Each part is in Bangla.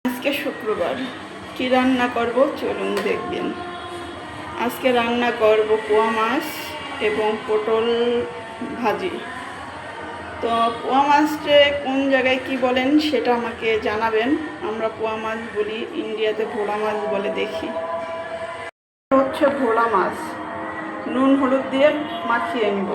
আজকে শুক্রবার কি রান্না করব চলুন দেখবেন। আজকে রান্না করব পোয়া মাছ এবং পটল ভাজি। তো পোয়া মাছটা কোন জায়গায় কি বলেন সেটা আমাকে জানাবেন। আমরা পোয়া মাছ বলি, ইন্ডিয়াতে ভোলা মাছ বলে দেখি। হচ্ছে ভোলা মাছ, নুন হলুদ দিয়ে মাখিয়ে নিব।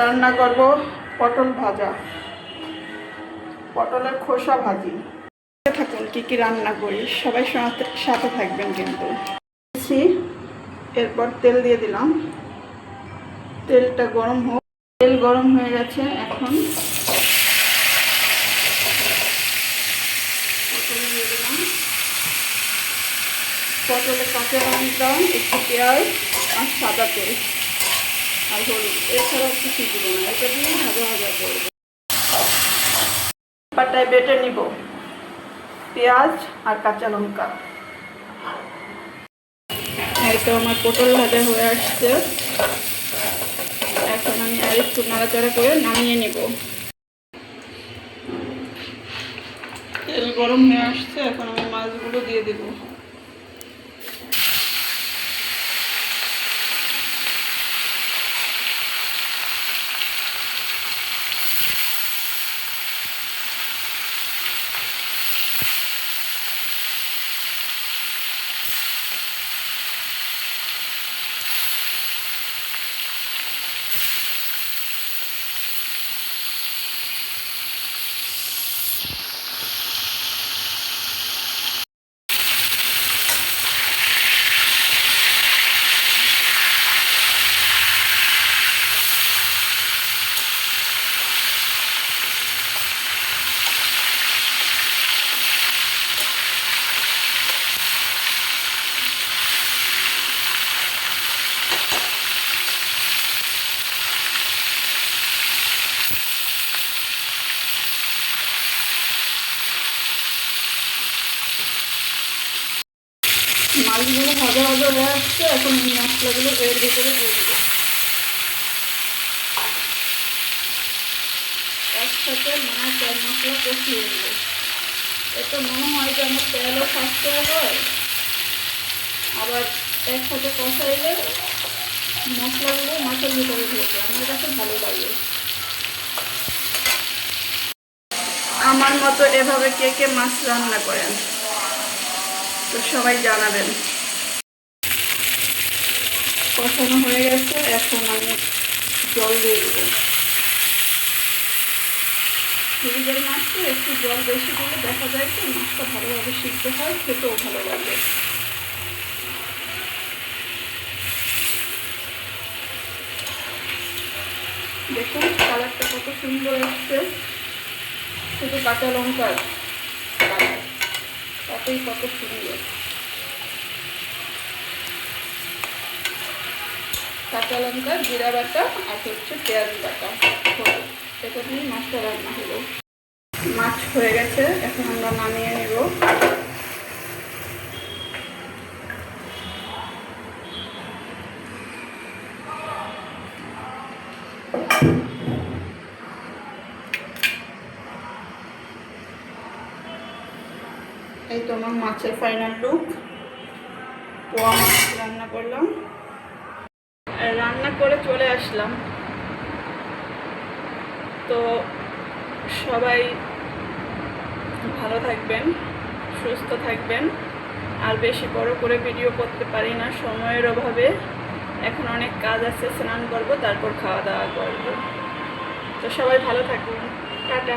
রান্না করব পটল ভাজা, পটলের খোসা ভাজি। থাকুন কি কি রান্না করি, সবাই সাথে থাকবেন কিন্তু। এরপর তেল দিয়ে দিলাম, তেলটা গরম হোক। তেল গরম হয়ে গেছে, এখন পটল দিয়ে দিলাম। পটলে কাঁচা লঙ্কা, একটু পেঁয়াজ আর সাদা তেল আর হলুদ, এছাড়া কিছু দিব না। এটা দিয়ে ভাজা ভাজা করব। পাটায় বেটে নিব পেঁয়াজ আর কাঁচা লঙ্কা। এই তো আমার পটল ভাজা হয়ে আসছে, এখন আমি আর একটু নাড়াচাড়া করে নামিয়ে নিব। তেল গরম হয়ে আসছে, এখন আমি মাছগুলো দিয়ে দেব। মাছগুলো ভাজা ভাজা হয়ে আসছে, এখন আমি মশলাগুলো এর ভিতরে দিয়ে দেবো। একসাথে মাছ আর মশলা কষিয়ে নেব। এটা মনে হয় যে আমার তেলও সাশ্রয় হয়, আবার একসাথে কষাইলে মশলাগুলো মাছের ভিতরে ঢোকে, আমার কাছে ভালো লাগে। আমার মতো এভাবে কে কে মাছ রান্না করেন তো সবাই জানাবেন। কষানো হয়ে গেছে, এখন আমি জল দিয়ে দেবো। ফ্রিজের মাছটা একটু জল বেশি দিলে দেখা যায় যে মাছটা ভালোভাবে সিদ্ধ হয়, খেতেও ভালো লাগে। দেখুন কালারটা কত সুন্দর আসছে, শুধু কাঁচা লঙ্কার কালার, তাতেই কত সুন্দর। কাঁচা লঙ্কা, জিরা বাটা আর হচ্ছে পেঁয়াজ বাটা, এটা দিয়ে মাছটা রান্না হলো। মাছ হয়ে গেছে, এখন আমরা নামিয়ে নেব। এই তো আমার মাছের ফাইনাল লুক। পোয়া মাছ রান্না করলাম, রান্না করে চলে আসলাম। তো সবাই ভালো থাকবেন, সুস্থ থাকবেন। আর বেশি বড় করে ভিডিও করতে পারি না সময়ের অভাবে, এখন অনেক কাজ আছে, স্নান করব তারপর খাওয়া দাওয়া করব। তো সবাই ভালো থাকুন, টাটা।